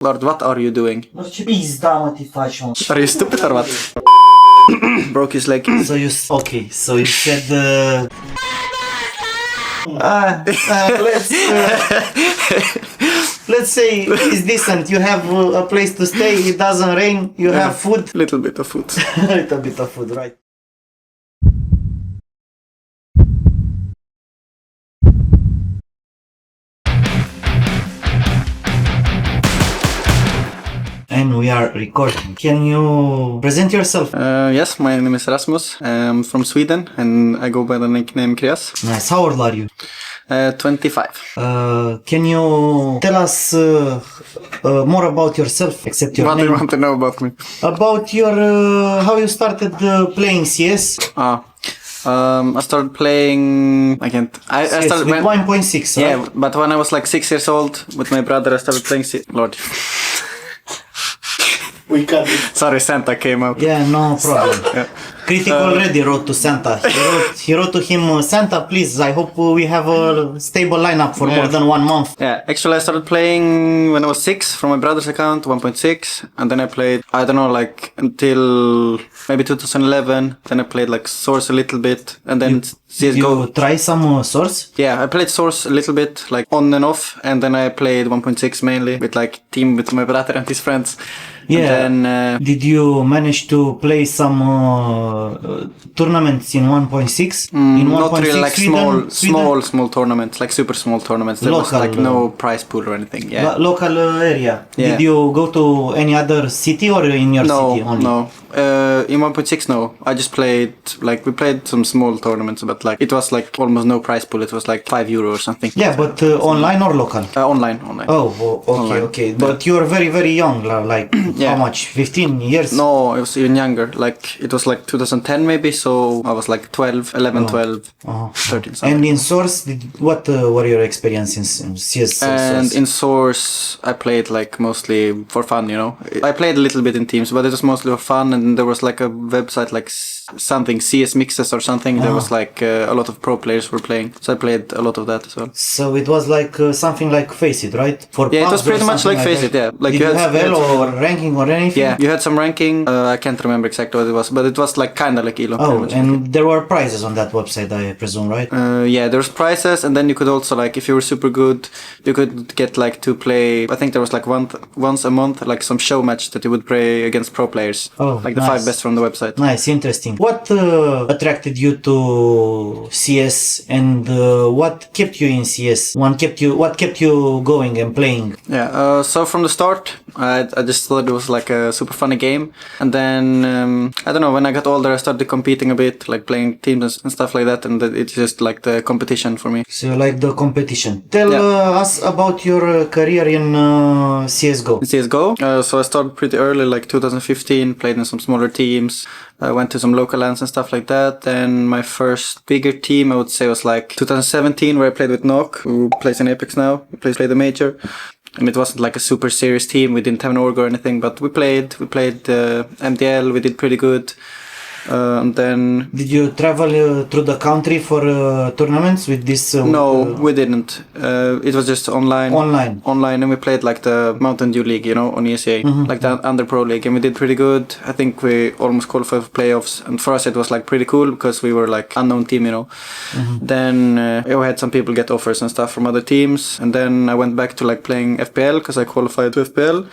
Lord, what are you doing? Ce pizda, mă, te faci, mă? Are you stupid or what? Broke his leg. So you... Okay, so you said... let's say it's decent. You have a place to stay, it doesn't rain, you have food. Little bit of food. Little bit of food, right. And we are recording. Can you present yourself? Yes, my name is Rasmus. I'm from Sweden and I go by the nickname KREAZ. Nice. How old are you? 25. Can you tell us more about yourself, except your What do name? you want to know about me? About your how you started playing CS. I started playing. I started with 1.6. Right? Yeah, but when I was like 6 years old with my brother, I started playing CS. Lord. We got it. Sorry, Santa came out. Yeah, no problem. Yeah. Critic already wrote to Santa. He wrote to him, Santa, please, I hope we have a stable lineup for more than 1 month. Yeah, actually I started playing when I was 6 from my brother's account, 1.6, and then I played, I don't know, like until maybe 2011. Then I played like Source a little bit, and then CSGO. You try some Source? Yeah, I played Source a little bit, like on and off, and then I played 1.6 mainly with like team with my brother and his friends. Yeah. And then, did you manage to play some tournaments in 1.6? In 1.6 not really like Sweden? small tournaments, like super small tournaments. There was like no prize pool or anything. Yeah. Local area. Yeah. Did you go to any other city or in your city only? No. In 1.6, no. I just played, like, we played some small tournaments, but like, it was like almost no prize pool. It was like €5 or something. Yeah, but online or local? Online. Oh, okay, Online. okay. But you are very, very young, like, Yeah. how much? 15 years? No, it was even younger. Like, it was like 2010 maybe, so I was like 12, 11, 12, 13 something. And in Source, what were your experiences in CS? And Source? in Source, I played like mostly for fun, you know. I played a little bit in teams, but it was mostly for fun. And there was like a website like something, CS Mixes or something. There was like a lot of pro players were playing. So I played a lot of that as well. So it was like something like Face It, right? Yeah, it was pretty much like Face It, yeah. Like Did you have Elo or ranking or anything? Yeah, you had some ranking. I can't remember exactly what it was, but it was like kind of like Elo. Oh, and there were prizes on that website, I presume, right? Yeah, there was prizes, and then you could also like, if you were super good, you could get like to play. I think there was like once a month, like some show match that you would play against pro players. Oh, like the 5 best from the website. Nice, interesting. What attracted you to CS, and what kept you in CS? What kept you going and playing? Yeah, so from the start, I just thought it was like a super funny game, and then I don't know, when I got older, I started competing a bit, like playing teams and stuff like that, and it's just like the competition for me. So you like the competition. Tell us about your career in CSGO. In CSGO, so I started pretty early, like 2015, played in some smaller teams. I went to some local lands and stuff like that. Then my first bigger team, I would say, was like 2017, where I played with Nok, who plays in Apex now. He plays the Major. And it wasn't like a super serious team. We didn't have an org or anything, but we played MDL. We did pretty good. And then... Did you travel through the country for tournaments with this? No, we didn't. It was just online. Online, and we played like the Mountain Dew League, you know, on ESA, like the Under Pro League, and we did pretty good. I think we almost qualified for playoffs, and for us it was like pretty cool because we were like unknown team, you know. Then we had some people get offers and stuff from other teams, and then I went back to like playing FPL because I qualified to FPL.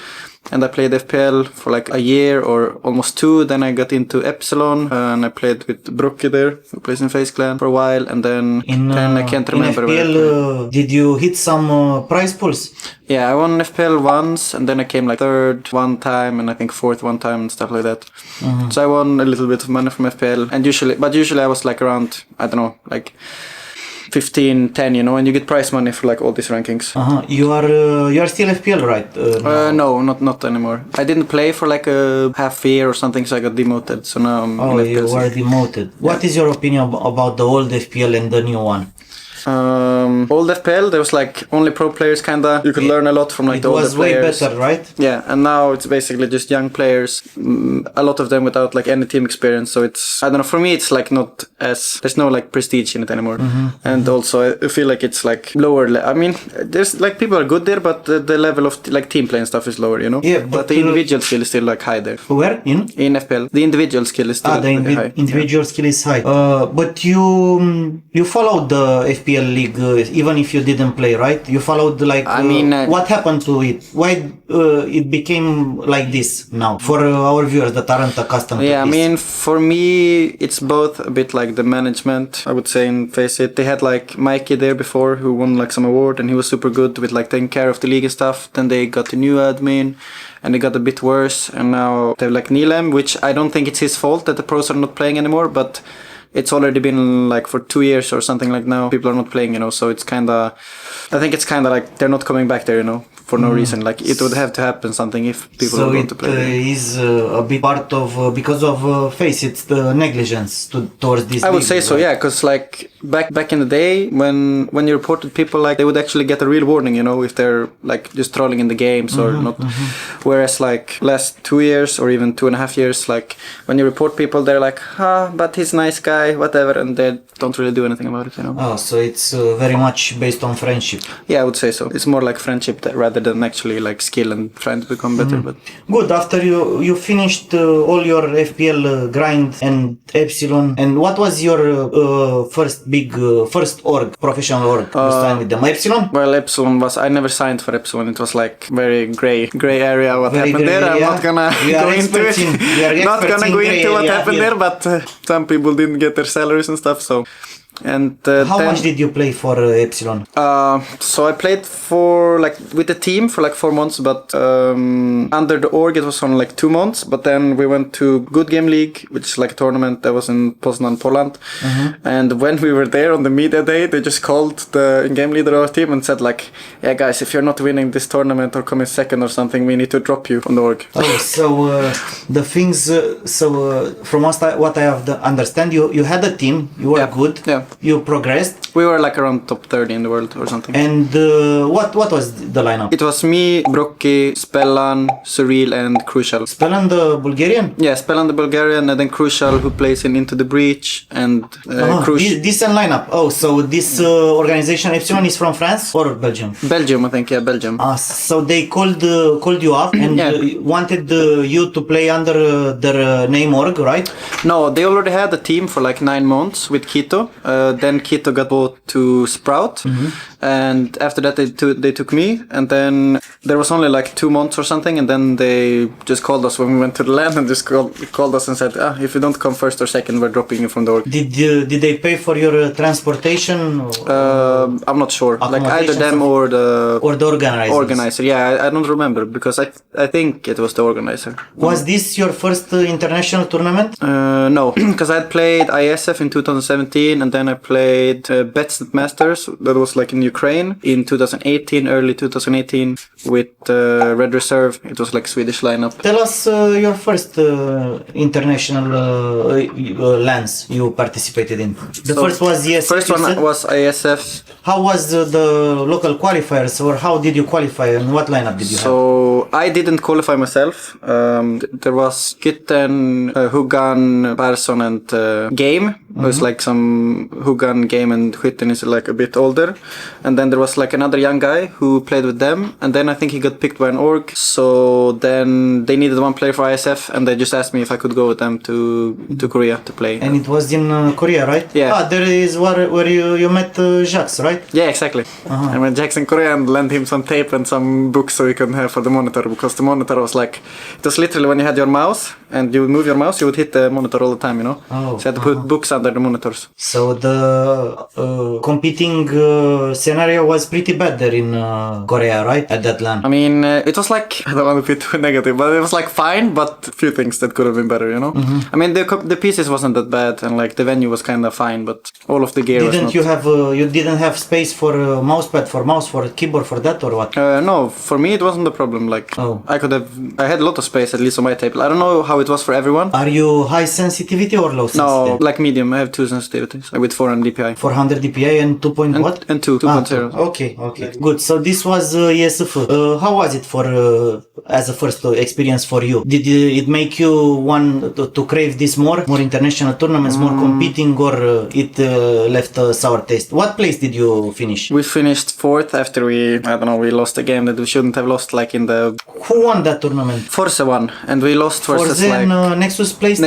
And I played FPL for like a year or almost 2. Then I got into Epsilon and I played with Brookie there, who plays in FaZe Clan, for a while. And then I can't remember. In FPL, did you hit some prize pools? Yeah, I won FPL once, and then I came like 3rd one time, and I think 4th one time, and stuff like that. So I won a little bit of money from FPL, and usually I was like around, I don't know, like 15, 10, you know, and you get prize money for like all these rankings. You are still FPL, right? No, not anymore. I didn't play for like a half year or something, so I got demoted. So now I'm in FPL. You were demoted. What is your opinion about the old FPL and the new one? old FPL, there was like only pro players kinda. You could learn a lot from like the older players. It was way better, right? Yeah, and now it's basically just young players, a lot of them without like any team experience. So it's, I don't know, for me it's like not as, there's no like prestige in it anymore. And also I feel like it's like lower. I mean, there's like people are good there, but the level of like team play and stuff is lower, you know? Yeah, but the individual skill is still like high there. Where? In FPL. The individual skill is still high. Individual skill is high. But you followed the FPL league even if you didn't play, right? You followed like, I mean, what happened to it? Why it became like this now for our viewers that aren't accustomed to this? Yeah, I mean, for me, it's both a bit like the management, I would say, in Face It. They had like Mikey there before who won like some award and he was super good with like taking care of the league and stuff. Then they got a new admin and it got a bit worse. And now they have like Nilem, which I don't think it's his fault that the pros are not playing anymore, but it's already been like for 2 years or something like now. People are not playing, you know, so it's kind of, I think it's kind of like they're not coming back there, you know, for no reason. Like it would have to happen something if people are going to play. So it is a big part of, because of Face It's the negligence towards this. I would say so, yeah, because like back in the day when you reported people, like they would actually get a real warning, you know, if they're like just trolling in the games or not. Whereas like last 2 years or even 2.5 years, like when you report people, they're like, but he's a nice guy, whatever, and they don't really do anything about it, you know. Oh, so it's very much based on friendship. Yeah, I would say so. It's more like friendship rather than actually like skill and trying to become better. But good. After you finished all your FPL grind and Epsilon, and what was your first org, professional org? You signed with them, Epsilon? Well, Epsilon was, I never signed for Epsilon. It was like very gray area what Very happened gray there. I'm area. not gonna go into it. Not gonna go into what happened there, but some people didn't get their salaries and stuff, so. And how much did you play for Epsilon? So I played for like with the team for like 4 months, but under the org it was only like 2 months. But then we went to Good Game League, which is like a tournament that was in Poznan, Poland. And when we were there on the media day, they just called the in-game leader of our team and said like, yeah guys, if you're not winning this tournament or coming second or something, we need to drop you on the org. Oh, so the things, from what I have understand, you had a team, you were good. Yeah. You progressed. We were like around top 30 in the world or something. And what was the lineup? It was me, Brocky, Spellan, Surreal, and Crucial. Spellan the Bulgarian? Yeah, Spellan the Bulgarian, and then Crucial who plays in Into the Breach, and Decent lineup. Oh, so this organization Epsilon is from France or Belgium? Belgium, I think. Yeah, Belgium. So they called you up and wanted you to play under their name org, right? No, they already had a team for like 9 months with Quito. Then Quito got bought to Sprout, and after that they took me, and then there was only like 2 months or something, and then they just called us when we went to the land and just called us and said, if you don't come first or second, we're dropping you from the org. Did they pay for your transportation? I'm not sure. Like either them or the organizer. Yeah, I don't remember because I think it was the organizer. Was this your first international tournament? No, because I had played ISF in 2017, and then I played Bets Masters, that was like in Ukraine, in 2018, early 2018, with Red Reserve. It was like Swedish lineup. Tell us your first international lands you participated in. The first was ESF. First one was ISF. How was the local qualifiers, or how did you qualify, and what lineup did you have? So I didn't qualify myself. There was Kitten, Hugan, Persson, and Game. It was like some Hugan, Game, and Hutten is like a bit older. And then there was like another young guy who played with them. And then I think he got picked by an org. So then they needed one player for ISF, and they just asked me if I could go with them to Korea to play. And it was in Korea, right? Yeah. There is where you met Jacques, right? Yeah, exactly. I met Jacques in Korea and lent him some tape and some books so he could have for the monitor, because the monitor was like, it was literally when you had your mouse and you would move your mouse, you would hit the monitor all the time, you know? So you had to put books under the monitors. So the competing scenario was pretty bad there in Korea, right? At that LAN. I mean, it was like, I don't want to be too negative, but it was like fine, but a few things that could have been better, you know? I mean, the pieces wasn't that bad, and like the venue was kind of fine, but all of the gear was not... You didn't have space for mousepad, for mouse, for keyboard, for that, or what? No, for me it wasn't a problem. Like, I had a lot of space, at least on my table. I don't know how it was for everyone. Are you high sensitivity or low sensitivity? No, like medium. I have 2 sensitivities with with 400 DPI. 400 DPI and 2 point what? And 2.0. Okay, good. So this was ESF. How was it for as a first experience for you? Did it make you want to crave this more international tournaments, more competing, or it left a sour taste? What place did you finish? We finished fourth after we lost a game that we shouldn't have lost, like in the... Who won that tournament? Forza won, and we lost versus Forza and Nexus placed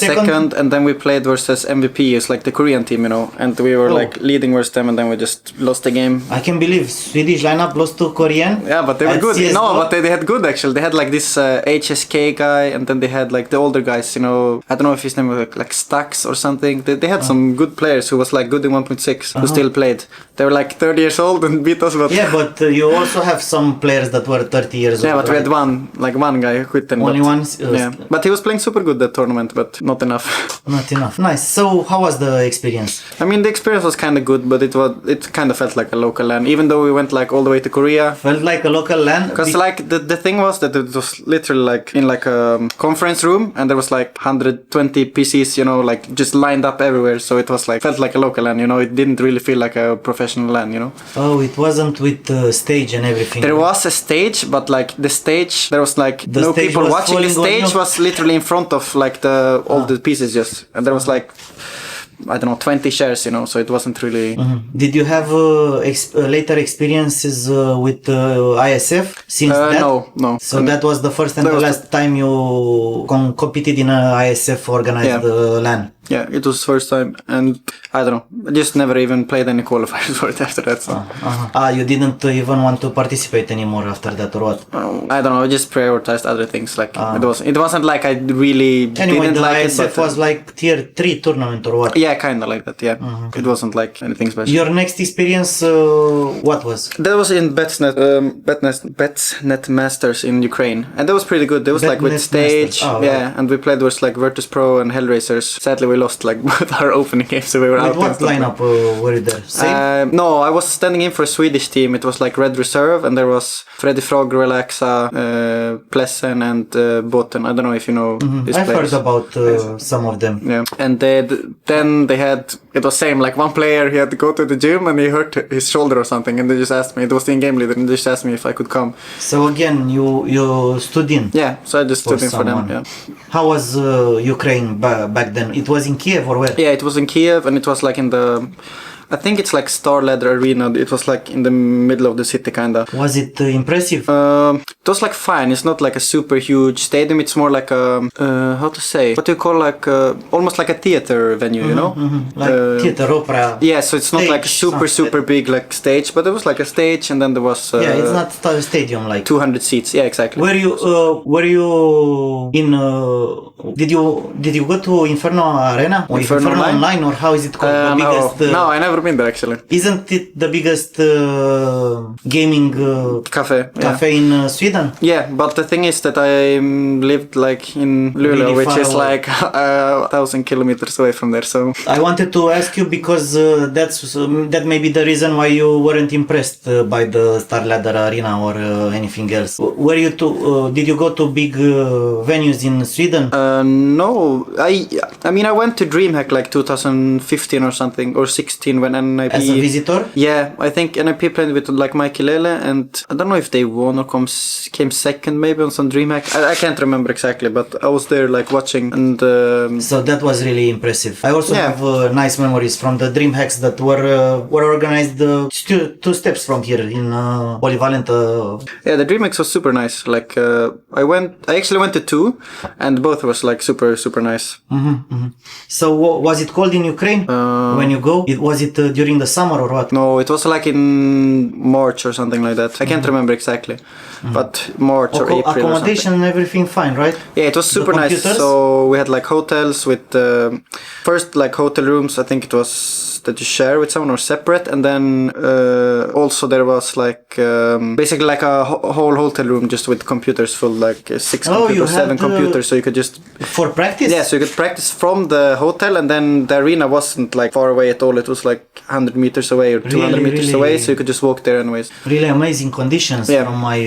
second, and then we played versus MVP, it's like the Korean team, you know, and we were like leading versus them, and then we just lost the game. I can believe Swedish lineup lost to Korean. Yeah, but they were good. No, but they had good actually. They had like this HSK guy, and then they had like the older guys, you know, I don't know if his name was like Stax or something. They had some good players who was like good in 1.6 who still played. They were like 30 years old and beat us. But yeah, but you also have some players that were 30 years old. Yeah, but we had one guy who quit. Only one? Yeah, but he was playing super good that tournament, but not enough. Not enough. Nice. So how was the experience? I mean, the experience was kind of good, but it kind of felt like a local LAN, even though we went like all the way to Korea. Felt like a local LAN? Because like the thing was that it was literally like in like a conference room, and there was like 120 PCs, you know, like just lined up everywhere. So it was like, felt like a local LAN, you know, it didn't really feel like a professional LAN, you know. Oh, it wasn't with stage and everything. There was a stage, but like the stage, there was like no people watching. The stage was literally in front of like all the pieces just, and there was like, I don't know, 20 shares, you know, so it wasn't really... Did you have later experiences with ISF since that? No. So that was the first and the last time you competed in a ISF organized LAN? Yeah, it was first time, and I don't know, I just never even played any qualifiers for it after that. So. You didn't even want to participate anymore after that, or what? I don't know, I just prioritized other things. Like it wasn't like I really didn't like it. ISF was like tier 3 tournament or what? Yeah, kind of like that. Yeah, it wasn't like anything special. Your next experience, what was? That was in Betsnet Masters in Ukraine, and that was pretty good. That was like with stage, and we played with like Virtus Pro and Hellraisers. Sadly, we lost like both our opening games, so we were out. What lineup were you there? Same? No, I was standing in for a Swedish team. It was like Red Reserve, and there was Freddy Frog, Relaxa, Plessen, and Botten. I don't know if you know these I've players. heard about some of them. Yeah, and then they had, it was same, like one player, he had to go to the gym and he hurt his shoulder or something, and they just asked me, it was the in-game leader, and they just asked me if I could come. So again, you stood in? Yeah, so I just stood in for them. Yeah. How was Ukraine back then? It was in Kiev or where? Yeah, it was in Kiev, and it was like in the, I think it's like Star Ladder Arena. It was like in the middle of the city, kinda. Was it impressive? It was like fine. It's not like a super huge stadium. It's more like a, how to say? What do you call like, almost like a theater venue, you know? Like theater, opera. Yeah, so it's not like super big like stage, but it was like a stage, and then there was... yeah, it's not a stadium like... 200 seats, yeah, exactly. Were you in... did you go to Inferno Arena? Or Inferno Online, or how is it called? The biggest... No, I never been there actually. Isn't it the biggest gaming cafe in Sweden? Yeah, but the thing is that I lived like in Luleå, really which is like 1,000 kilometers away from there. So I wanted to ask you because that may be the reason why you weren't impressed by the Star Ladder Arena or anything else. Were you did you go to big venues in Sweden? No, I mean I went to DreamHack like 2015 or something, or 16 when NIP... As a visitor? Yeah, I think NIP played with like Mikey Lele, and I don't know if they won or came second maybe on some DreamHack. I can't remember exactly, but I was there like watching, and... So that was really impressive. I also have nice memories from the DreamHacks that were organized 2 steps from here in Polyvalent. Yeah, the DreamHacks was super nice. Like I actually went to 2, and both was like super nice. So was it cold in Ukraine when you go? Was it during the summer or what? No, it was like in March or something like that. I can't remember exactly, but March or April. Accommodation and everything fine, right? Yeah, it was super nice. So we had like hotels with first like hotel rooms. I think it was that you share with someone or separate, and then also there was like basically like a whole hotel room just with computers full, like 6 computers, 7 computers, so you could just for practice. Yeah, so you could practice from the hotel, and then the arena wasn't like far away at all. It was like 100 meters away or 200 meters away, so you could just walk there anyways. Really amazing conditions from my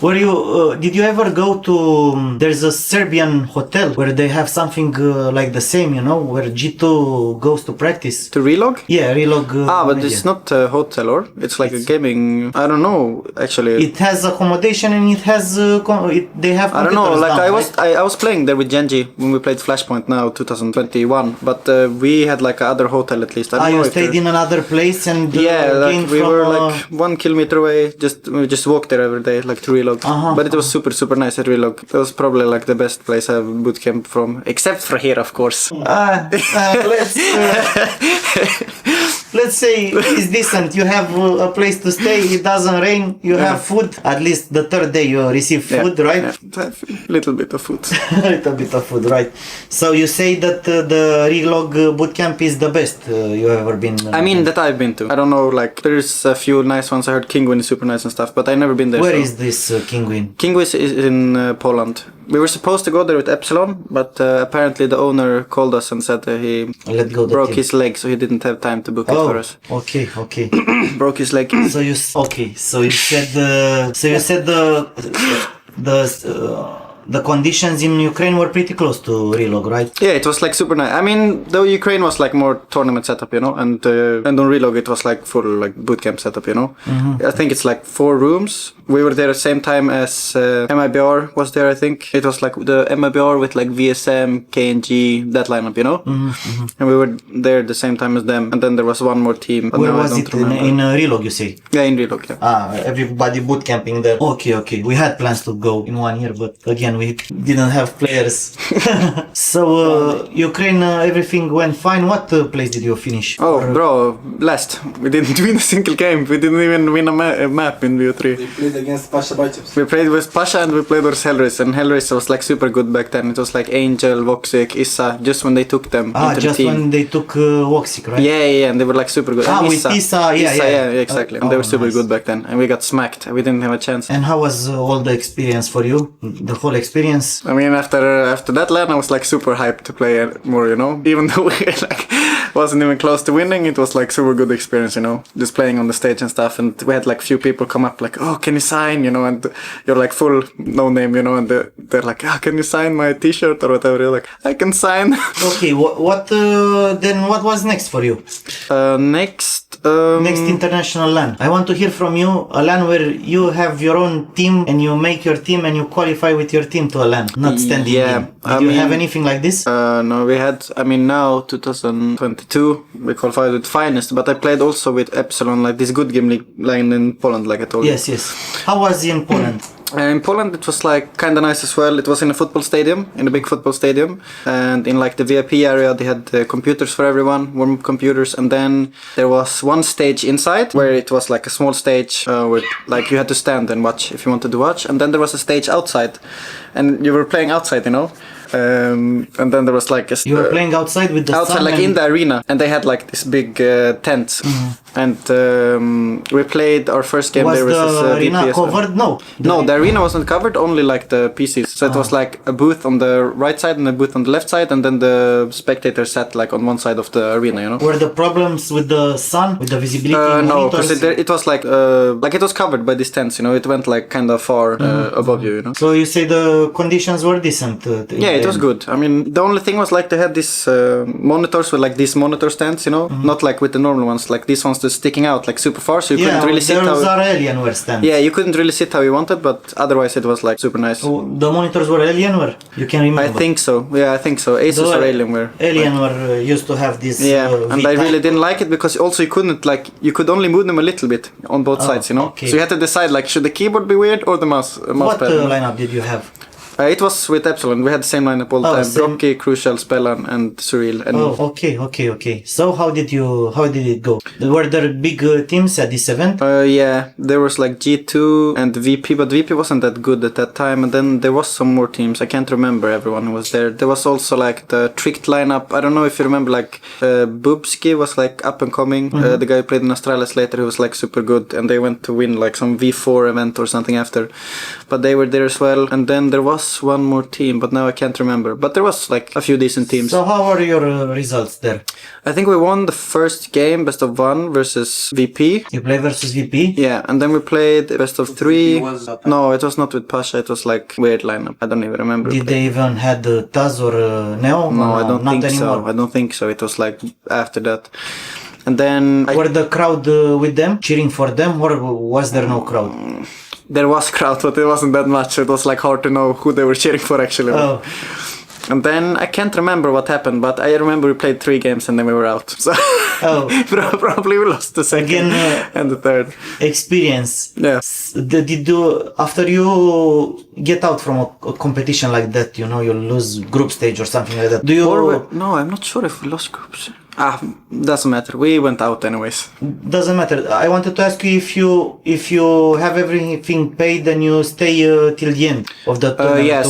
Were you? Did you ever go to? There's a Serbian hotel where they have something like the same, you know, where G2 goes to practice. To relog? Yeah, relog. But it's not a hotel, or it's like a gaming. I don't know actually. It has accommodation and it has. They have. I don't know. Like down, I was playing there with Genji when we played Flashpoint now 2021, but we had like another hotel at least. I don't know. You stayed in another place and like we were like 1 kilometer away. We just walked there every day, like to relog. But it was super nice at relog. It was probably like the best place I've bootcamp from, except for here, of course. Let's say it's decent. You have a place to stay. It doesn't rain. You have food. At least the third day you receive food, right? Yeah. Little bit of food. Little bit of food, right? So you say that the relog bootcamp is the best you ever been. I mean that I've been to. I don't know. Like there's a few nice ones. I heard Kingwin is super nice and stuff, but I never been there. Where is this Kingwin? Kingwin is in Poland. We were supposed to go there with Epsilon, but apparently the owner called us and said he broke his leg, so he didn't have time to book it for us. Okay. Broke his leg. So you said the conditions in Ukraine were pretty close to relog, right? Yeah, it was like super nice. I mean, though Ukraine was like more tournament setup, you know, and on relog it was like full like bootcamp setup, you know. I think it's like 4 rooms. We were there at the same time as MIBR was there, I think. It was like the MIBR with like VSM, KNG, that lineup, you know. And we were there at the same time as them. And then there was one more team. Where was it? In relog, you say? Yeah, in relog, yeah. Everybody bootcamping there. Okay. We had plans to go in 1 year, but again, we didn't have players. So Ukraine, everything went fine. What place did you finish? Oh, bro, last. We didn't win a single game. We didn't even win a map in BO3. We played against Pasha Biceps. We played with Pasha and we played with Hellraiser, and Hellraiser was like super good back then. It was like Angel, Voxic, Issa, just when they took them into the team. When they took Voxic, right? Yeah, and they were like super good. And with Issa, yeah, exactly. And they were super good back then, and we got smacked. We didn't have a chance. And how was all the experience for you? The whole experience? I mean, after that LAN, I was like super hyped to play more, you know. Even though we like wasn't even close to winning, it was like super good experience, you know. Just playing on the stage and stuff, and we had like few people come up like, oh, can you sign, you know, and you're like full no name, you know, and they're like, oh, can you sign my t-shirt or whatever? You're like, I can sign. Okay, what was next for you? Next international LAN. I want to hear from you a LAN where you have your own team and you make your team and you qualify with your team to a LAN, not standing in. Did you have anything like this? No, we had, I mean, now 2022 we qualified with Finest, but I played also with Epsilon, like this good game league line in Poland, like I told you. Yes. How was it in Poland? In Poland it was like kind of nice as well. It was in a football stadium, in a big football stadium, and in like the VIP area they had computers for everyone, warm-up computers, and then there was one stage inside where it was like a small stage where like you had to stand and watch if you wanted to watch, and then there was a stage outside and you were playing outside, you know. And then there was like you were playing outside with the outside, like in the arena, and they had like this big tents, and we played our first game there. Was the arena covered? No, the arena wasn't covered, only like the PCs. So it was like a booth on the right side and a booth on the left side, and then the spectators sat like on one side of the arena, you know. Were the problems with the sun, with the visibility? No, because it was like it was covered by these tents, you know. It went like kind of far above you, you know. So you say the conditions were decent? Yeah, it was good. I mean, the only thing was like they had these monitors with like these monitor stands, you know, not like with the normal ones, like these ones just sticking out like super far, so you couldn't really sit. Those are Alienware stands. Yeah, you couldn't really sit how you wanted, but otherwise it was like super nice. So the monitors were Alienware? You can remember? I think so. Yeah, I think so. Asus or Alienware. Alienware used to have this. Yeah, and I really didn't like it because also you couldn't like, you could only move them a little bit on both sides, you know. Okay. So you had to decide like, should the keyboard be weird or the mouse pad? What lineup did you have? It was with Epsilon. We had the same lineup all the time. Brocky, Crucial, Spellan, and Surreal. And okay. So how did it go? Were there big teams at this event? Yeah, there was like G2 and VP, but VP wasn't that good at that time. And then there was some more teams. I can't remember everyone who was there. There was also like the Tricked lineup. I don't know if you remember, like Bubski was like up and coming. The guy who played in Astralis later, who was like super good. And they went to win like some V4 event or something after. But they were there as well. And then there was was one more team, but now I can't remember. But there was like a few decent teams. So how are your results there? I think we won the first game, best of 1 versus VP. You play versus VP? Yeah, and then we played best of 3. No, it was not with Pasha. It was like weird lineup. I don't even remember. Did they even had Taz or Neo? No, I don't not think anymore. so. I don't think so. It was like after that. And then Were the crowd with them, cheering for them, or was there no crowd? there was crowd, but it wasn't that much. It was like hard to know who they were cheering for actually. Oh. And then I can't remember what happened, but I remember we played 3 games and then we were out. So probably we lost the second and the third. Experience. Yeah. Did you, after you get out from a competition like that, you know, you lose group stage or something like that, do you... No, I'm not sure if we lost groups. Doesn't matter. We went out anyways. Doesn't matter. I wanted to ask you if you have everything paid and you stay till the end of the tournament.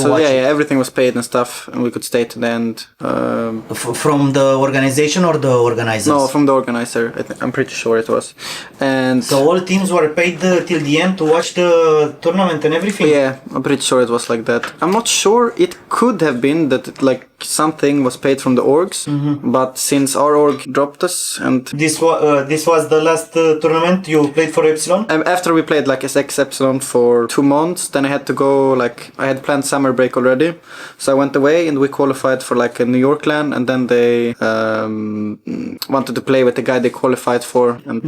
Everything was paid and stuff, and we could stay to the end. From the organization or the organizers? No, from the organizer. I'm pretty sure it was. And so all teams were paid till the end to watch the tournament and everything? Yeah, I'm pretty sure it was like that. I'm not sure. It could have been that something was paid from the orgs, but since our org dropped us and this was the last tournament you played for Epsilon? After we played like SX Epsilon for 2 months, then I had to go, I had planned summer break already, so I went away and we qualified for like a New York LAN, and then they wanted to play with the guy they qualified for, and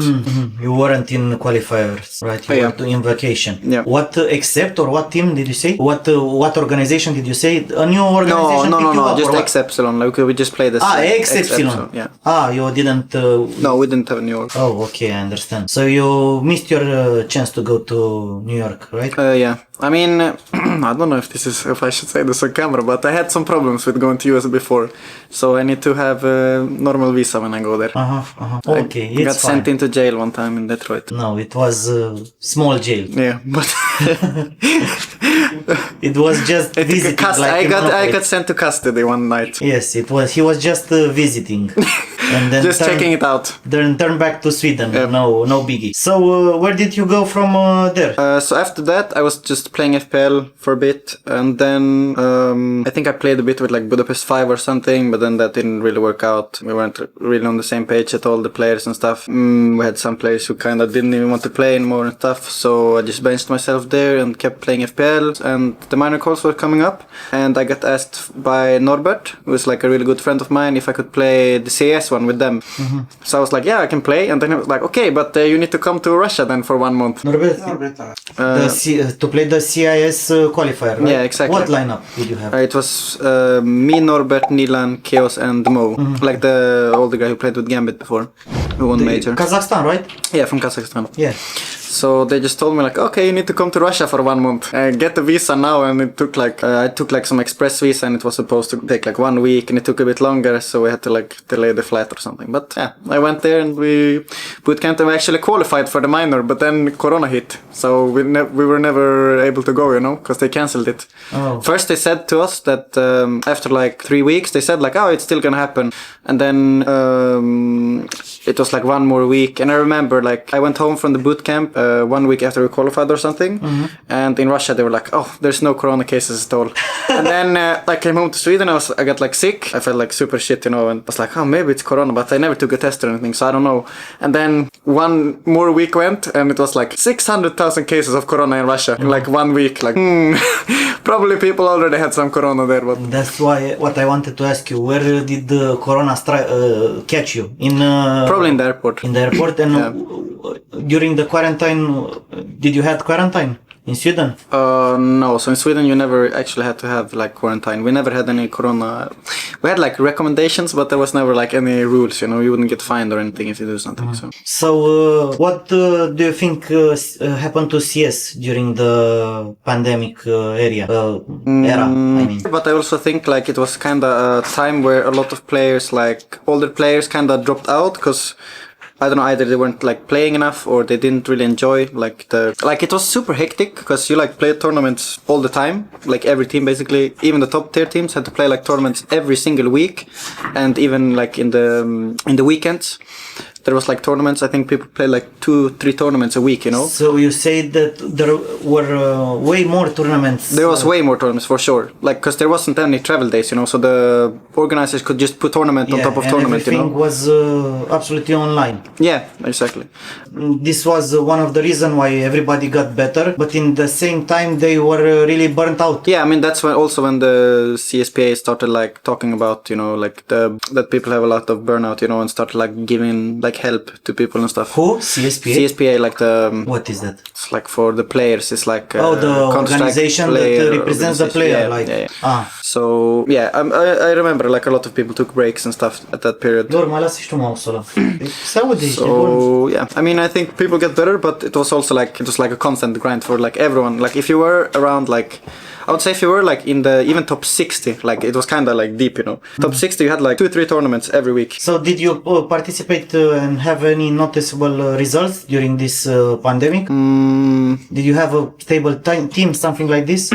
you weren't in qualifiers, right? You were in vacation. Yeah. What except or what team did you say? What organization did you say? A new organization? No, just X Epsilon. Like we just played this. X Epsilon. Yeah. You didn't. No, we didn't have New York. Oh, okay, I understand. So you missed your chance to go to New York, right? Yeah. I mean, I don't know if I should say this on camera, but I had some problems with going to US before, so I need to have a normal visa when I go there. Okay, I got sent into jail one time in Detroit. No, it was small jail. Yeah, but it was just visiting. I got sent to custody one night. Yes, it was. He was just visiting, and then just checking it out. Then turn back to Sweden. Yep. No biggie. So where did you go from there? So after that, I was just playing FPL for a bit, and then I think I played a bit with like Budapest 5 or something, but then that didn't really work out. We weren't really on the same page at all, the players and stuff. We had some players who kind of didn't even want to play anymore and stuff, so I just benched myself there and kept playing FPL, and the minor calls were coming up, and I got asked by Norbert, who is like a really good friend of mine, if I could play the CS one with them. So I was like, yeah, I can play, and then he was like, okay, but you need to come to Russia then for 1 month. Norbert, to play the CIS qualifier, right? Yeah, exactly. What lineup did you have? It was me, Norbert, Nilan, Chaos, and Mo. Like the older guy who played with Gambit before, who won Major. Kazakhstan, right? Yeah, from Kazakhstan. Yeah. So they just told me like, okay, you need to come to Russia for 1 month. Get the visa now, and it took like I took like some express visa, and it was supposed to take like 1 week, and it took a bit longer, so we had to like delay the flight or something. But yeah, I went there and we bootcamped, and we actually qualified for the minor, but then Corona hit, so we were never able to go, you know, because they cancelled it. Oh. First they said to us that after like 3 weeks they said like, oh, it's still gonna happen, and then it was like 1 more week, and I remember like I went home from the bootcamp 1 week after we qualified or something, and in Russia they were like, oh, there's no corona cases at all. And then I came home to Sweden, I got like sick, I felt like super shit, you know, and I was like, oh, maybe it's corona, but I never took a test or anything, so I don't know. And then 1 more week went, and it was like 600,000 cases of corona in Russia in like 1 week. Like probably people already had some corona there, but that's why what I wanted to ask you, where did the corona catch you? In probably in the airport. In the airport. And during the quarantine, did you have quarantine in Sweden? No, so in Sweden you never actually had to have like quarantine. We never had any corona. We had like recommendations, but there was never like any rules, you know, you wouldn't get fined or anything if you do something. So what do you think happened to CS during the pandemic era, I mean? But I also think like it was kind of a time where a lot of players, like older players, kind of dropped out, because I don't know, either they weren't like playing enough or they didn't really enjoy it was super hectic, because you like play tournaments all the time, like every team basically, even the top tier teams had to play like tournaments every single week, and even like in the weekends. there was like tournaments. I think people played like 2-3 tournaments a week, you know. So you say that there were way more tournaments. There was way more tournaments for sure. Like, because there wasn't any travel days, you know. So the organizers could just put tournament on top of tournament, you know. Everything was absolutely online. Yeah, exactly. This was one of the reasons why everybody got better, but in the same time they were really burnt out. Yeah, I mean that's when the CSPA started like talking about, you know, like that people have a lot of burnout, you know, and started like giving like help to people and stuff. Who? CSPA? CSPA, like the what is that? It's like for the players. It's like the organization that represents the player. So yeah, I remember like a lot of people took breaks and stuff at that period. So yeah, I mean I think people get better, but it was also like a constant grind for like everyone. Like if you were around like, I would say if you were like in the even top 60, like it was kind of like deep, you know. Top 60, you had like 2-3 tournaments every week. So did you participate and have any noticeable results during this pandemic? Did you have a stable team, something like this?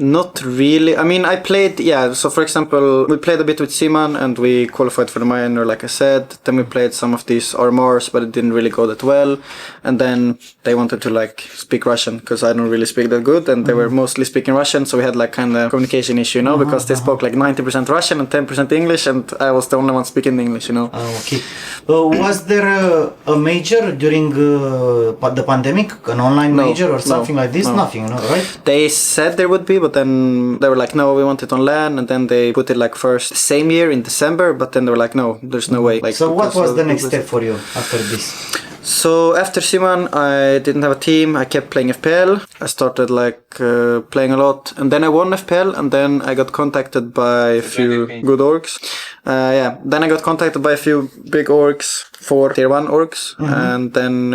Not really. I mean, I played, yeah. So for example, we played a bit with Simon and we qualified for the minor, like I said. Then we played some of these RMRs, but it didn't really go that well. And then they wanted to like speak Russian because I don't really speak that good, and they were mostly speaking Russian. So we had like kind of communication issue, you know, because they spoke like 90% Russian and 10% English, and I was the only one speaking English, you know. Okay. Was there a major during the pandemic, an online major or something like this? Nothing, no, right? They said there would be, but then they were like, no, we want it on LAN, and then they put it like first same year in December, but then they were like, no, there's no way. Like, so what was the next step for you after this? So after Simon, I didn't have a team. I kept playing FPL. I started like playing a lot, and then I won FPL, and then I got contacted by a few good orgs. Then I got contacted by a few big orgs, 4 tier 1 orgs, and then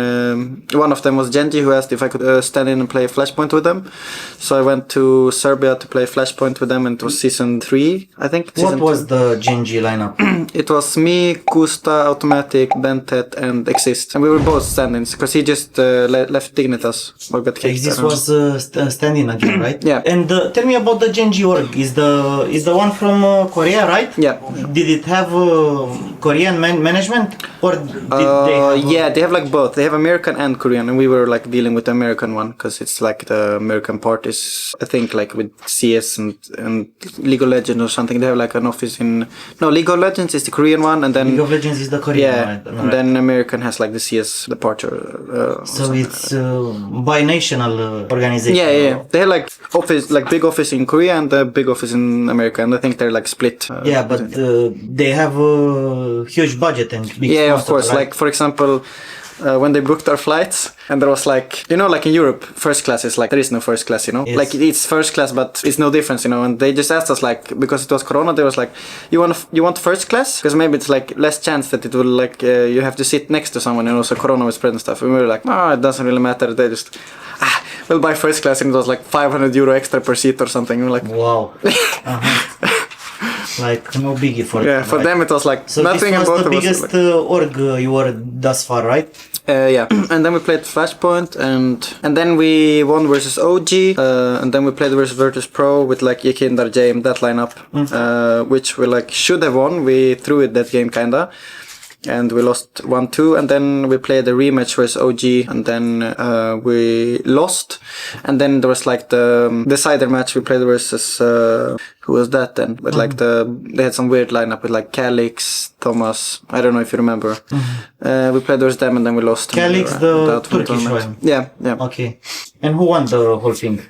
one of them was Genji, who asked if I could stand in and play Flashpoint with them. So I went to Serbia to play Flashpoint with them, and it was season 3, I think. What was the Genji lineup? It was me, Kusta, Automatic, Bentet, and Exist, and we were both stand-ins because he just left Dignitas or got kicked. Exist was stand-in again, right? Yeah. And tell me about the Genji org. Is the one from Korea, right? Yeah. Did it have Korean management, or did they have yeah, they have like both. They have American and Korean, and we were like dealing with the American one because it's like the American part is, I think, like with CS and League of Legends or something. They have like an office in League of Legends is the Korean one, and then League of Legends is the Korean one. Yeah, and then American has like the CS departure. So it's binational organization. Yeah. They have like big office in Korea and a big office in America, and I think they're like split. But they have a huge budget and big yeah, sponsors, of course. right? Like for example, when they booked our flights, and there was like, you know, like in Europe, first class is like, there is no first class, you know, Yes. like it's first class, but it's no difference, you know. And they just asked us like, because it was Corona, they was like, you want first class, because maybe it's like less chance that it will like you have to sit next to someone, you know, so Corona will spread and stuff. And we were like, no, it doesn't really matter. They just we'll buy first class, and it was like €500 extra per seat or something. And we're like, wow. Like no biggie for them. Yeah, for them it was like so nothing. This was about the biggest org you were thus far, right? Yeah, and then we played Flashpoint, and then we won versus OG, and then we played versus Virtus Pro with like Yekindar, James, that lineup, which we like should have won. We threw it that game kinda, and we lost 1-2, and then we played a rematch versus OG, and then we lost, and then there was like the decider match we played versus who was that then? But like they had some weird lineup with like Calix, Thomas. I don't know if you remember. We played versus them, and then we lost. Calix, the Turkish one. Yeah. Okay. And who won the whole thing?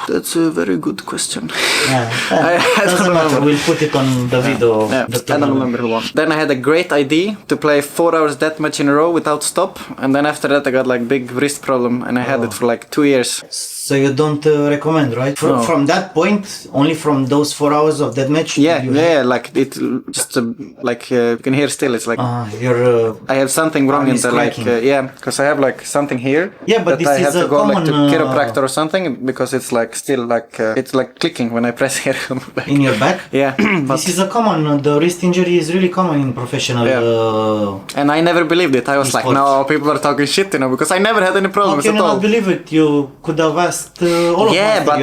That's a very good question. I doesn't matter. We'll put it on the video. I don't remember who won. Then I had a great idea to play 4 hours deathmatch in a row without stop, and then after that I got like big wrist problem, and I had it for like 2 years. So you don't recommend, right? From that point, only from those 4 hours of deathmatch? Yeah, like it just like you can hear still. It's like I have something wrong in the like because I have like something here. Yeah, but that this I is have to go common, like to chiropractor or something because it's like still like it's like clicking when I press here on my back. In your back? Yeah. This is a common. The wrist injury is really common in professional. And I never believed it. I was like, no, people are talking shit, you know, because I never had any problems How can at you all. not believe it? You could have asked trust all of Yeah, Master, but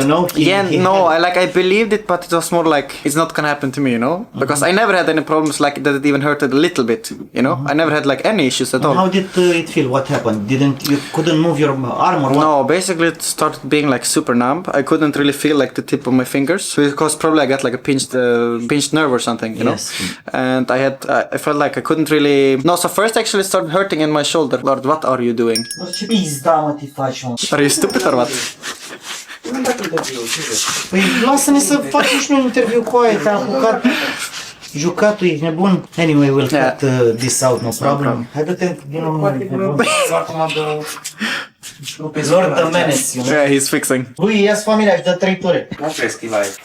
you know. I believed it, but it was more like it's not gonna happen to me, you know, because I never had any problems like that. It even hurted a little bit, you know. I never had like any issues at all. How did it feel? What happened? You couldn't move your arm or what? No, basically it started being like super numb. I couldn't really feel like the tip of my fingers because probably I got like a pinched nerve or something, you know. And I felt like I couldn't really. No, so first actually it started hurting in my shoulder. Lord, what are you doing? Are you stupid or what? Păi lasă-ne să facem și noi un interviu cu aia, te-a apucat. Jucatul e nebun. Anyway, we'll cut this out, no problem. Hai dă-te din nou nebun. Lord the Menace, you know? Yeah, he's fixing. Lui, ia-ți familia și dă 3 ture. Nu crezi că e live.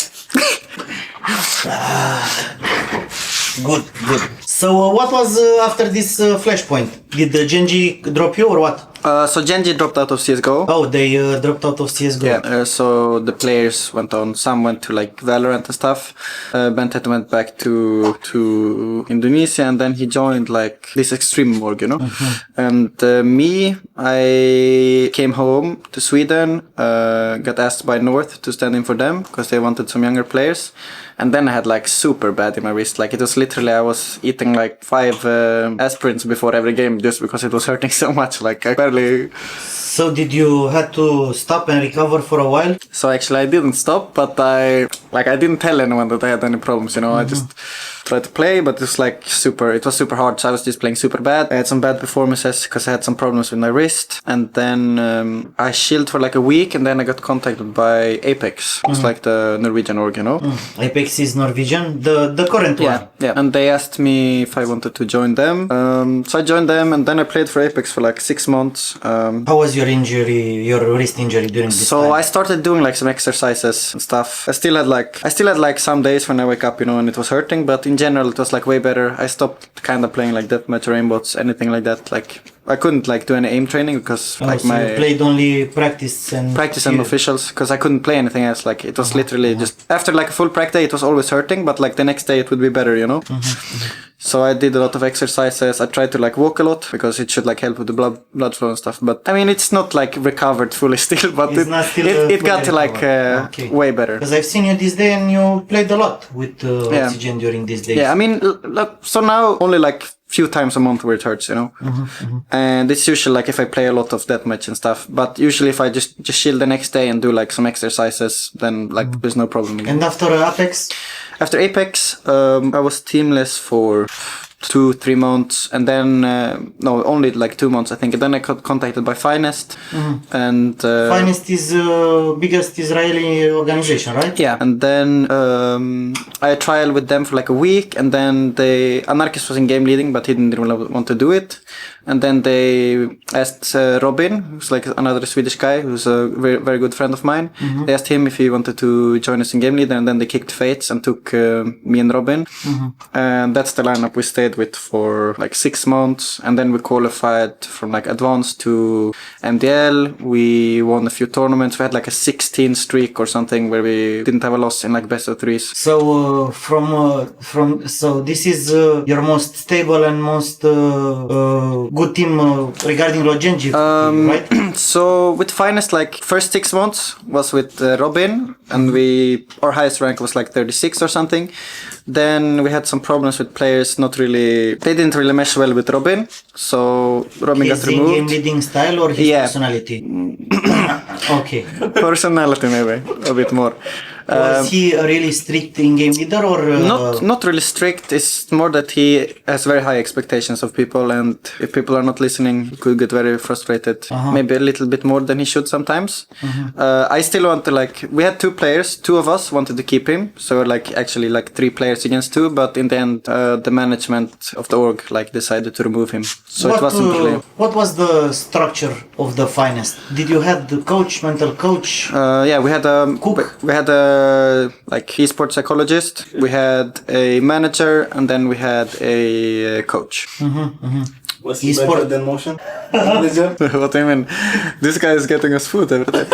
Good. So what was after this flashpoint? Did Genji drop you or what? So Genji dropped out of CSGO. Oh, they dropped out of CSGO. Yeah, so the players went on. Some went to like Valorant and stuff. Bentet went back to Indonesia, and then he joined like this extreme org, you know. And me, I came home to Sweden. Got asked by North to stand in for them because they wanted some younger players. And then I had like super bad in my wrist. Like it was literally, I was eating like 5 aspirins before every game just because it was hurting so much. Like I barely. So did you had to stop and recover for a while? So actually I didn't stop, but I didn't tell anyone that I had any problems, you know. I just tried to play, but it was super hard. So I was just playing super bad. I had some bad performances because I had some problems with my wrist. And then I chilled for like a week, and then I got contacted by Apex. It's like the Norwegian org, you know. Apex is Norwegian, the current one. Yeah. And they asked me if I wanted to join them. So I joined them, and then I played for Apex for like 6 months. How was your wrist injury during this time? So I started doing like some exercises and stuff. I still had like some days when I wake up, you know, and it was hurting, but in general it was like way better. I stopped kind of playing like deathmatch or aimbots, anything like that. Like I couldn't like do any aim training because you played only practice and officials, because I couldn't play anything else. Like it was literally just after like a full practice day, it was always hurting, but like the next day it would be better, you know. So I did a lot of exercises. I tried to like walk a lot because it should like help with the blood flow and stuff. But I mean, it's not like recovered fully still, but it got like way better. Because I've seen you this day and you played a lot with Oxygen during these days. Yeah, I mean, look, so now only like few times a month where it hurts, you know. And it's usually like if I play a lot of deathmatch and stuff. But usually if I just chill the next day and do like some exercises, then like there's no problem again. And after Apex? After Apex, I was teamless for 2-3 months, and then only like 2 months I think, and then I got contacted by Finest. And Finest is biggest Israeli organization, right? Yeah, and then I trialed with them for like a week, and then Anarchist was in game leading, but he didn't really want to do it. And then they asked Robin, who's like another Swedish guy, who's a very, very good friend of mine. They asked him if he wanted to join us in game leader, and then they kicked Fates and took me and Robin. And that's the lineup we stayed with for like 6 months, and then we qualified from like advanced to MDL. We won a few tournaments. We had like a 16 streak or something where we didn't have a loss in like best of 3s. So so this is your most stable and most good team regarding Genji, right? So with Finest, like first 6 months was with Robin, and our highest rank was like 36 or something. Then we had some problems with players. They didn't really mesh well with Robin, so Robin got removed. Game leading style or his personality? Okay. Personality maybe a bit more. Was he a really strict in-game leader or? Not really strict. It's more that he has very high expectations of people, and if people are not listening, he could get very frustrated. Maybe a little bit more than he should sometimes. I still want to we had 2 players. 2 of us wanted to keep him, so actually 3 players against 2. But in the end, the management of the org decided to remove him. So it wasn't really. What was the structure of the Finest? Did you have the coach, mental coach? Yeah, we had a cook. We had a esports psychologist, we had a manager, and then we had a coach. Was he better than Motion? What do you mean? This guy is getting us food every day.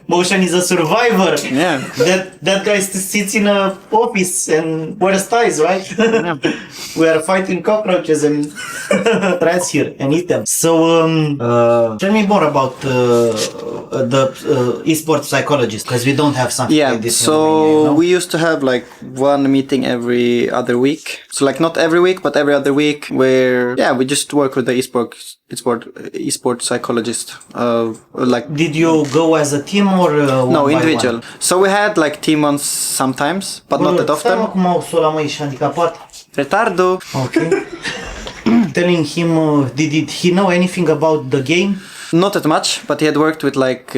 Motion is a survivor. Yeah. That guy sits in a office and wears ties, right? We are fighting cockroaches and rats here and eat them. So tell me more about the esports psychologist, because we don't have something like this. So in Romania, you know? we used to have like one meeting every other week. So like not every week, but every other week, where we just work with the esports psychologist. Like, did you go as a team or no, one individual. by one? So we had like team ones sometimes, but not that Stai mă often. cu mouse-ul ăla, măi, și handicapat. Retardo. Okay. Telling him, did he know anything about the game? Not that much, but he had worked with like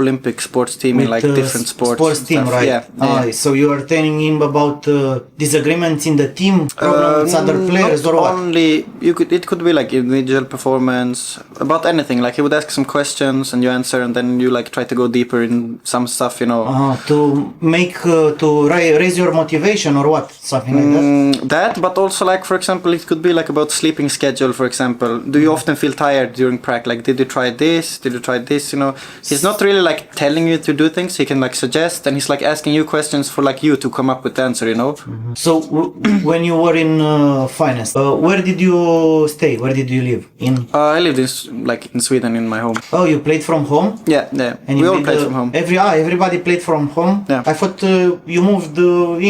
Olympic sports team in like different sports. Sports team, stuff. right? Yeah. So you are telling him about disagreements in the team, problems with other players, not or what? only it could be like individual performance, about anything. Like he would ask some questions and you answer, and then you like try to go deeper in some stuff, you know. To make to raise your motivation or what, something like that. That, but also like for example, it could be like about sleeping schedule. For example, do you often feel tired during practice? Like, did you try this? Did you try this? You know, he's not really like telling you to do things. He can like suggest, and he's like asking you questions for like you to come up with the answer. You know. So when you were in finance, where did you stay? Where did you live? I lived in Sweden in my home. Oh, you played from home? Yeah. And We all played from home. Everybody played from home? Yeah. I thought you moved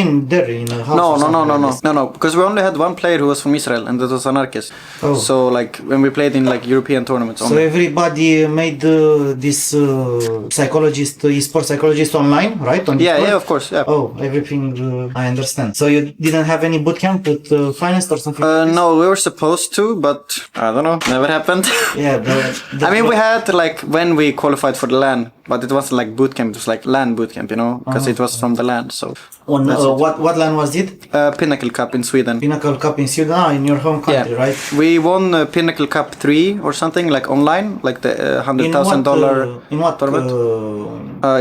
in there in a house. No, because we only had one player who was from Israel, and that was Anarkis. Oh. So like when we played in like European tournaments So only. everybody made this esports psychologist online, right? On Discord? Yeah, of course. Yeah. Oh, everything I understand. So you didn't have any bootcamp with finance or something? Like this? No, we were supposed to, but I don't know, never happened. Yeah. I mean, we had like when we qualified for the LAN, but it wasn't like bootcamp. It was like LAN bootcamp, you know, because it was from the LAN. So on what LAN was it? Pinnacle Cup in Sweden. Pinnacle Cup in Sweden, in your home country, right? We won Pinnacle Cup 3 or something, like online, like the $100,000 in what tournament.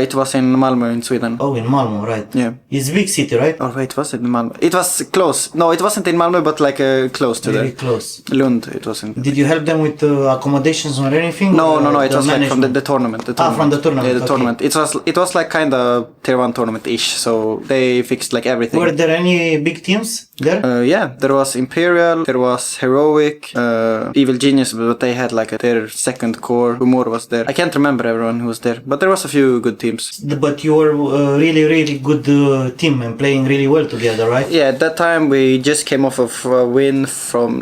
It was in Malmö in Sweden. Oh, in Malmö, right? Yeah. It's a big city, right? Oh wait, was it in Malmö? It was close. No, it wasn't in Malmö, but like close to Very there. close. Lund, it was in. Did you help them with accommodations or anything? No, or it was like from the tournament. from the tournament. Yeah, the okay. tournament. It was like kind of tier 1 tournament-ish, so they fixed like everything. Were there any big teams there? Yeah, there was Imperial, there was Heroic, Evil Genius, but they had like their second core. Who more was there? I can't remember everyone who was there, but there was a few good teams. But you were really good team and playing really well together, right? Yeah, at that time we just came off of a win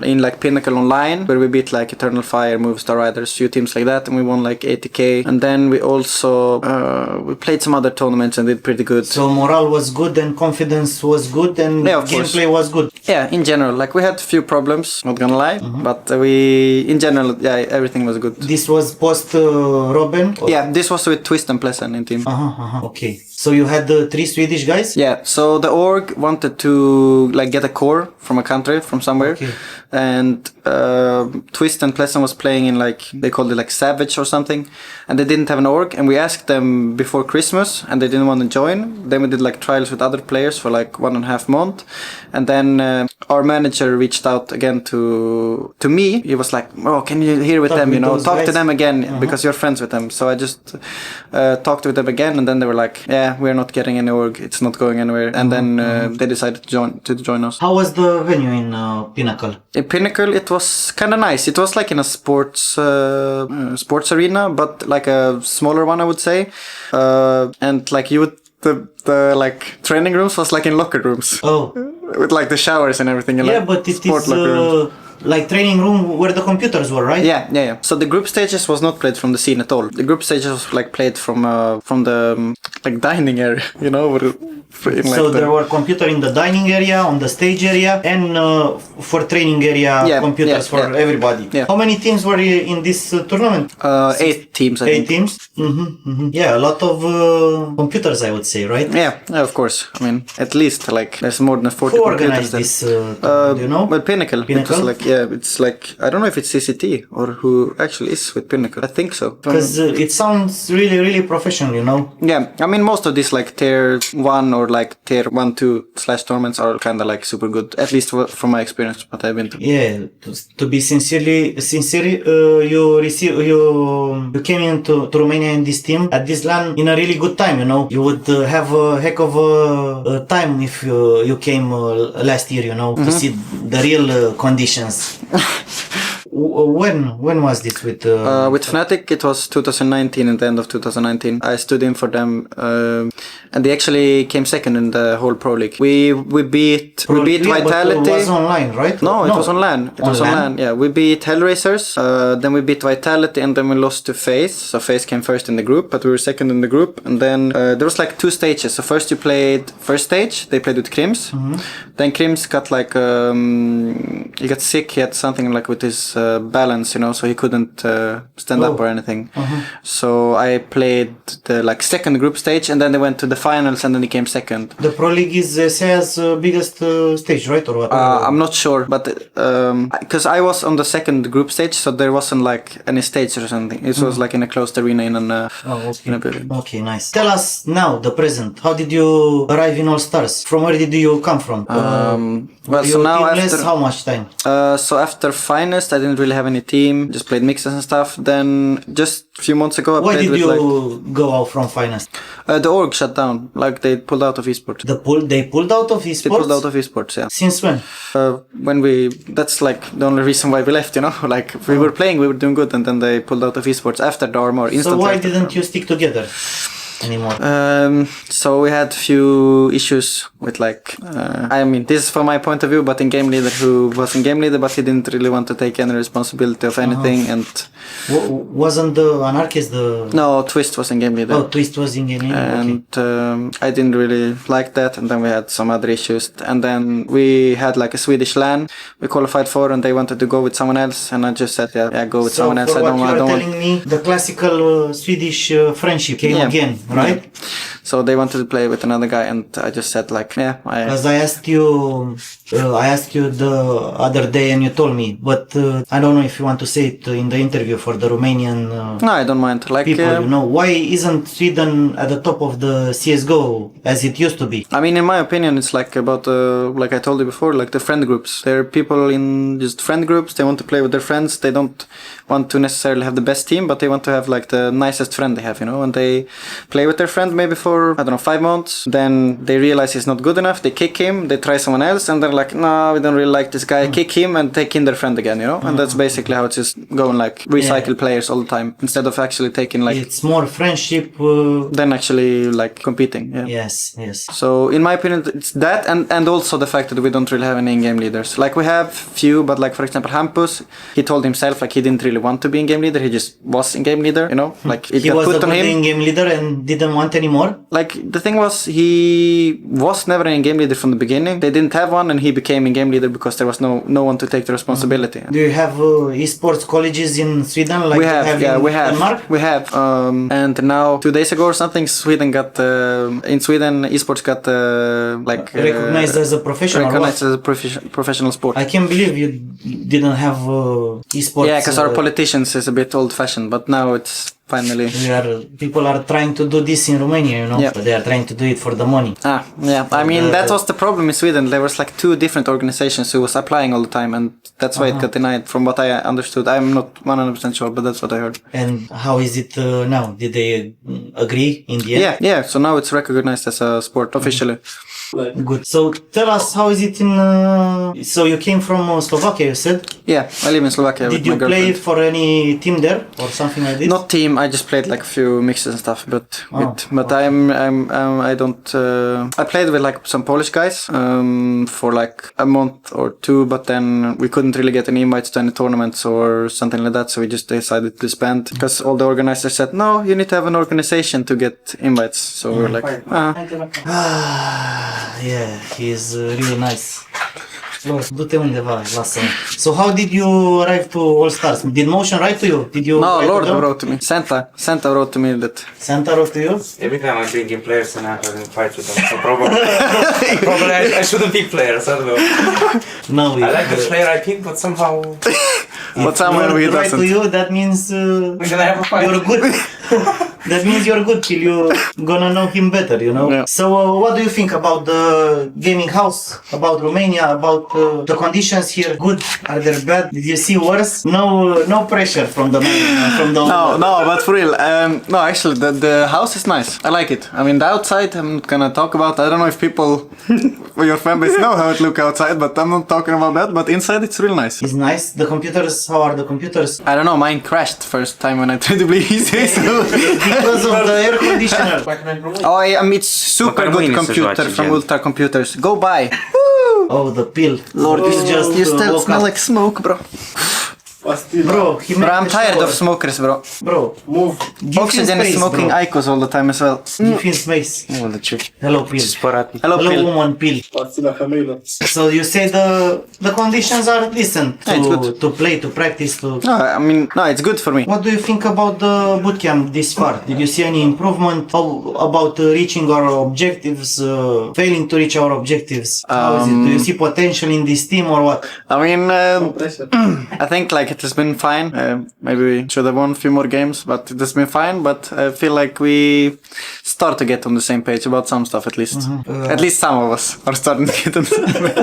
in like Pinnacle Online, where we beat like Eternal Fire, Movistar Riders, few teams like that, and we won like 80k. And then we also we played some other tournaments and did pretty good. So morale was good and confidence was good and gameplay was good. Yeah, in general, like we had a few problems, not gonna lie, but in general, everything was good. This was post Robin? Yeah, this was with Twist and Pleasant in team. Okay. So you had the 3 Swedish guys? Yeah, so the org wanted to like get a core from a country, from somewhere. Okay. And Twist and Pleasant was playing in like, they called it like Savage or something, and they didn't have an org, and we asked them before Christmas and they didn't want to join. Then we did like trials with other players for like 1.5 months, and then our manager reached out again to me. He was like, oh, can you hear with them, you know, talk to them again because you're friends with them. So I just talked with them again, and then they were like, yeah, we're not getting any org, it's not going anywhere. And then they decided to join us. How was the venue in Pinnacle? In Pinnacle, it was kind of nice. It was like in a sports arena, but like a smaller one, I would say. And like you would, the like training rooms was like in locker rooms. Oh. With like the showers and everything. Yeah, like, but it is like training room where the computers were, right? Yeah. So the group stages was not played from the scene at all. The group stages was like played from the like dining area, you know. So there were computer in the dining area, on the stage area, and for training area, computers for everybody. Yeah. How many teams were in this tournament? 8 teams, I think. 8 teams? Yeah, a lot of computers, I would say, right? Yeah, of course. I mean, at least like there's more than 40 Who computers organized there. this, do you know? Well, Pinnacle. It was like, yeah, it's like, I don't know if it's CCT or who actually is with Pinnacle. I think so. Because it sounds really, really professional, you know? Yeah, I mean, most of these like tier 1 or like tier 1, 2 / tournaments are kind of like super good, at least from my experience, what I've been to. Yeah, to be sincere, you came into Romania in this team at this LAN in a really good time, you know? You would have a heck of a time if you came last year, you know, to see the real conditions. When was this with Fnatic? It was 2019, in the end of 2019. I stood in for them, and they actually came second in the whole Pro League. We beat Vitality. But it was online, right? No, it was on LAN. It was on LAN. Yeah, we beat Hellraisers. Then we beat Vitality, and then we lost to FaZe. So FaZe came first in the group, but we were second in the group. And then there was like 2 stages. So first you played first stage. They played with KREAZ. Then KREAZ got like he got sick. He had something like with his balance, you know, so he couldn't stand up or anything. So I played the like second group stage, and then they went to the finals, and then he came second. The Pro League is SEA's biggest stage, right, or what? I'm not sure, but because I was on the second group stage, so there wasn't like any stage or something. It was like in a closed arena in a building. Okay, nice. Tell us now the present. How did you arrive in allStars? From where did you come from? Well, so now after how much time? So after finest, I didn't really have any team. Just played mixes and stuff. Then just a few months ago, I Why played did you go out from finest? The org shut down. Like they pulled out of esports. They pulled out of esports? They pulled out of esports, yeah. Since when? That's like the only reason why we left, you know. Like we were playing, we were doing good, and then they pulled out of esports after the Armor. So why didn't you stick together anymore? So we had few issues with like, I mean, this is from my point of view, but in game leader who was in game leader, but he didn't really want to take any responsibility of anything, and wasn't the Anarchist the... No, Twist was in game leader. Oh, Twist was in game leader. And I didn't really like that, and then we had some other issues, and then we had like a Swedish LAN we qualified for, and they wanted to go with someone else, and I just said, yeah, go with someone else. So for what you are telling me, the classical Swedish friendship came again, right? Yeah. So they wanted to play with another guy, and I just said like, Because I asked you the other day, and you told me, but I don't know if you want to say it in the interview for the Romanian no, I don't mind. Like people, you know, why isn't Sweden at the top of the CS:GO as it used to be? I mean, in my opinion, it's like about like I told you before, like the friend groups. There are people in just friend groups. They want to play with their friends. They don't want to necessarily have the best team, but they want to have like the nicest friend they have, you know, and they play with their friend maybe for, I don't know, 5 months. Then they realize he's not good enough. They kick him. They try someone else, and they're like, no, we don't really like this guy. Kick him and take in their friend again, you know. And that's basically how it's just going, like recycle players all the time instead of actually taking like. It's more friendship than actually like competing. Yeah. Yes. So in my opinion, it's that, and also the fact that we don't really have any in-game leaders. Like we have few, but like for example, Hampus, he told himself like he didn't really want to be in-game leader. He just was in-game leader, you know. Like it he got was put the on him. in-game leader and didn't want anymore. Like the thing was, he was never an in-game leader from the beginning. They didn't have one, and he became in-game leader because there was no one to take the responsibility. Do you have esports colleges in Sweden? Like we have, we have. Denmark? We have. And now 2 days ago or something, Sweden got in Sweden esports got like recognized as a professional. Recognized as a professional sport. I can't believe you didn't have esports. Yeah, because our politicians is a bit old-fashioned, but now it's finally. People are trying to do this in Romania, you know. Yeah. But they are trying to do it for the money. I mean, that was the problem in Sweden. There was like 2 different organizations who was applying all the time, and that's why it got denied. From what I understood, I'm not 100% sure, but that's what I heard. And how is it now? Did they agree in the end? Yeah. So now it's recognized as a sport officially. Good. So tell us, how is it in... So you came from Slovakia, you said? Yeah, I live in Slovakia with my girlfriend. Did you play for any team there or something like this? Not team. I just played like a few mixes and stuff. But I don't. I played with like some Polish guys for like a month or 2, but then we couldn't really get any invites to any tournaments or something like that. So we just decided to disband because all the organizers said, no, you need to have an organization to get invites. So we're like, Yeah, he's really nice. Lord, du-te undeva, lasă. So how did you arrive to allStars? Did Motion write to you? Did you No, write to Lord them? wrote to me. Santa wrote to me that. Santa wrote to you? Every time I bring in players and I'm having fights with them, so probably I shouldn't pick players, I don't know. No, I like the player I pick, but somehow But someone Lord we write to doesn't. you, that means we're gonna have a fight. you're good. That means you're good till you gonna know him better, you know? Yeah. So what do you think about the gaming house? About Romania? About the conditions here? Good? Are they bad? Did you see worse? No pressure from the man, from the No, but for real, no, actually, the house is nice. I like it. I mean, the outside, I'm not gonna talk about. I don't know if people, your fan base know how it look outside, but I'm not talking about that. But inside, it's real nice. It's nice. The computers, how are the computers? I don't know, mine crashed first time when I tried to play easy, so... Because of the air conditioner. Oh, it's super Măcar good mâine să computer joace, from gen. Ultra Computers. Go buy! Oh, the pill. Lord, you just you still woke smell up. like smoke, bro. Bro, he Bro, made I'm the tired shower. of smokers, bro. Bro, Move. give him Oxygen space, is smoking bro. Icos all the time as well. Give him space. Oh, the trick. Hello, pill. Spărat. Hello, Hello, Phil. woman, pill. Parțile femeilor. So you say the conditions are decent Yeah, it's good. to play, to practice, to... No, I mean, no, it's good for me. What do you think about the bootcamp this far? Did you see any improvement? How about reaching our objectives, failing to reach our objectives? How is it? Do you see potential in this team or what? I mean, Pressure. I think like it has been fine. Maybe we should have won a few more games, but it has been fine. But I feel like we start to get on the same page about some stuff at least. At least some of us are starting to get on the same page.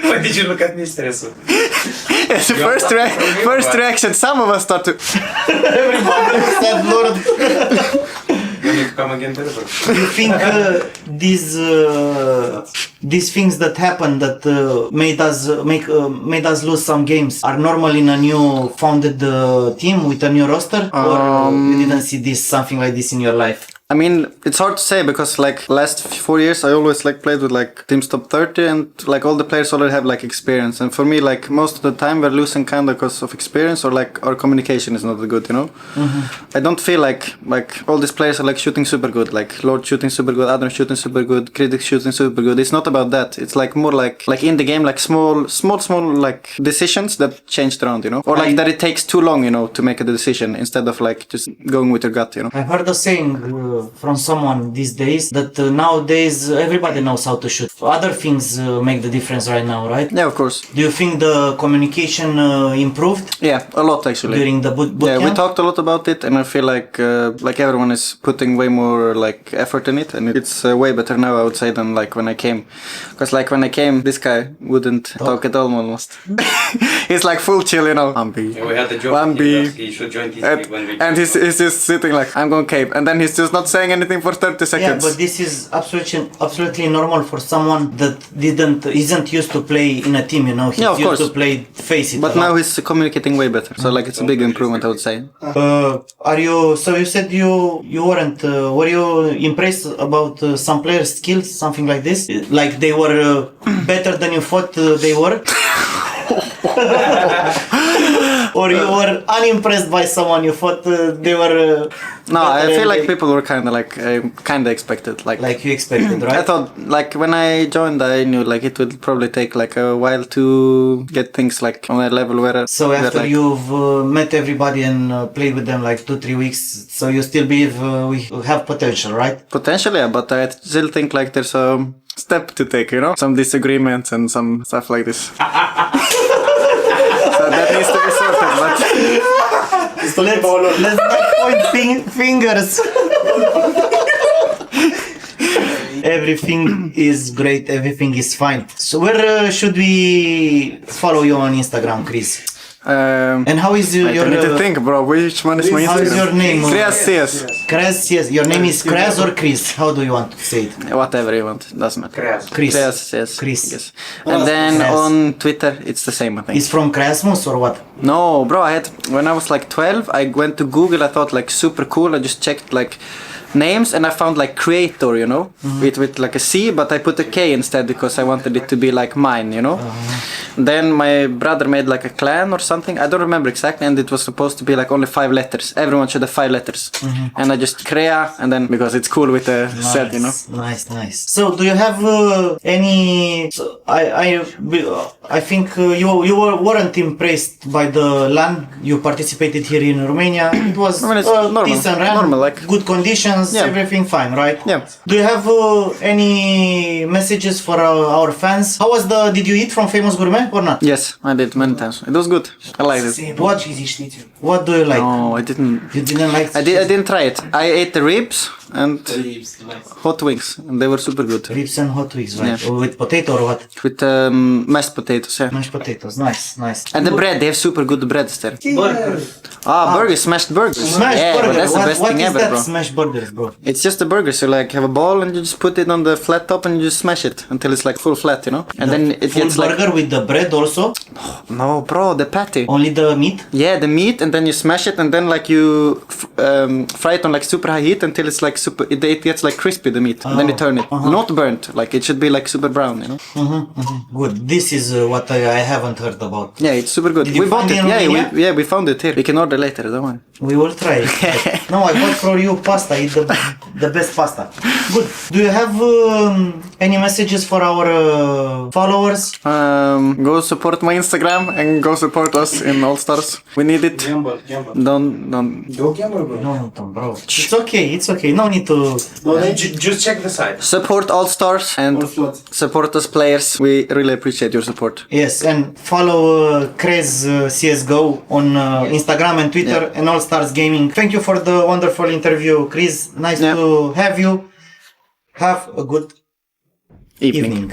Why did you look at me stressful? It's the first reaction. Some of us start to. Everybody said, Lord. You need to come again to the Do you think these things that happened that made us lose some games are normal in a new founded team with a new roster, or you didn't see this something like this in your life? I mean, it's hard to say because like last 4 years I always like played with like teams top 30 and like all the players already have like experience, and for me like most of the time we're losing kind of because of experience or like our communication is not that good, you know. I don't feel like all these players are like shooting super good, like Lord shooting super good, Adam shooting super good, Critic shooting super good. It's not about that. It's like more like in the game like small like decisions that changed around, you know, or like that it takes too long, you know, to make a decision instead of like just going with your gut, you know. I've heard a saying from someone these days that nowadays everybody knows how to shoot. Other things make the difference right now, right? Yeah, of course. Do you think the communication improved Yeah, a lot actually. during the bootcamp? Yeah, we talked a lot about it, and I feel like everyone is putting way more like effort in it, and it's way better now I would say than like when I came, because like when I came, this guy wouldn't talk at all almost. He's like full chill, you know. Yeah, we had the joke. One B. He should join this And, league when we. and he's just sitting like I'm going cave, and then he's just not saying anything for 30 Yeah, seconds. but this is absolutely normal for someone that isn't used to play in a team, you know. He's Yeah, of used course. to play face it. But a lot. now he's communicating way better, so like it's a big improvement I would say. So you said you weren't were you impressed about some players' skills, something like this? Like they were better than you thought they were? Or you were unimpressed by someone you thought they were No, I better feel than like they- people were kind of expected like you expected, I right? thought, like, when I joined, I knew, like, it would probably take, like, a while to get things, like, on a level where... So after like, you've met everybody and played with them like 2-3 weeks, so you still believe we have potential, right? Potentially, yeah, but I still think, like, there's a step to take, you know? Some disagreements and some stuff like this. So that needs to be sorted, but... So let's not point fingers. Everything is great, everything is fine. So where should we follow you on Instagram, Chris? And how is I your need to think, bro. Which one is my how Instagram? is your name? KREAZ, yes. KREAZ, yes. Your name is KREAZ or Chris? How do you want to say it? Whatever you want, doesn't matter. KREAZ. Chris. KREAZ, yes. Chris. Yes. And then KREAZ. on Twitter, it's the same, I think. He's from Krasmus or what? No, bro, when I was like 12, I went to Google, I thought like super cool, I just checked like names and I found like creator, you know, with like a C, but I put a K instead because I wanted it to be like mine, you know. Then my brother made like a clan or something. I don't remember exactly, and it was supposed to be like only 5 letters. Everyone should have 5 letters. And I just KREAZ, and then because it's cool with the set, you know. Nice. So, do you have any? So I think you weren't impressed by the land you participated here in Romania. It was it's normal. decent land, Normal, like good conditions, everything fine, right? Yeah. Do you have any messages for our fans? How was the? Did you eat from Famous Gourmet or not? Yes, I did many times. It was good. I liked it. What do you like? No, I didn't. You didn't like? I didn't try it. I ate the ribs and hot wings, and they were super good. Ribs and hot wings, right? With potato or what? With mashed potatoes, yeah. Mashed potatoes, nice. And the bread, they have super good breads there. Burgers. Burgers, smashed burgers. Smashed burger. That's the best thing ever, What is that bro. smashed burgers, bro? It's just a burger, so like have a ball and you just put it on the flat top and you just smash it until it's like full flat, you know? And then it Full gets burger like... with the bread also? No, bro, the patty. Only the meat? Yeah, the meat, and then you smash it, and then like you fry it on like super high heat until it's like super... It gets like crispy, the meat, and then you turn it. Not burnt, like it should be like super brown, you know? Good. This is what I haven't heard about. Yeah, it's super good. Did you We bought find it. it in Romania? Yeah, we found it here. We can order later, don't worry. We will try it. No, I bought for you pasta. It's the best pasta. Good. Do you have any messages for our followers? Go support my Instagram and go support us in allStars. We need it. Gamble. Don't. Don't gamble, bro. No, bro. It's okay. No need to... Just check the site. Support allStars and Or flood. support us players. We really appreciate your support. Yes, and follow KREAZ CSGO on Instagram and Twitter and allStars Gaming. Thank you for the wonderful interview, KREAZ. Nice to have you. Have a good evening.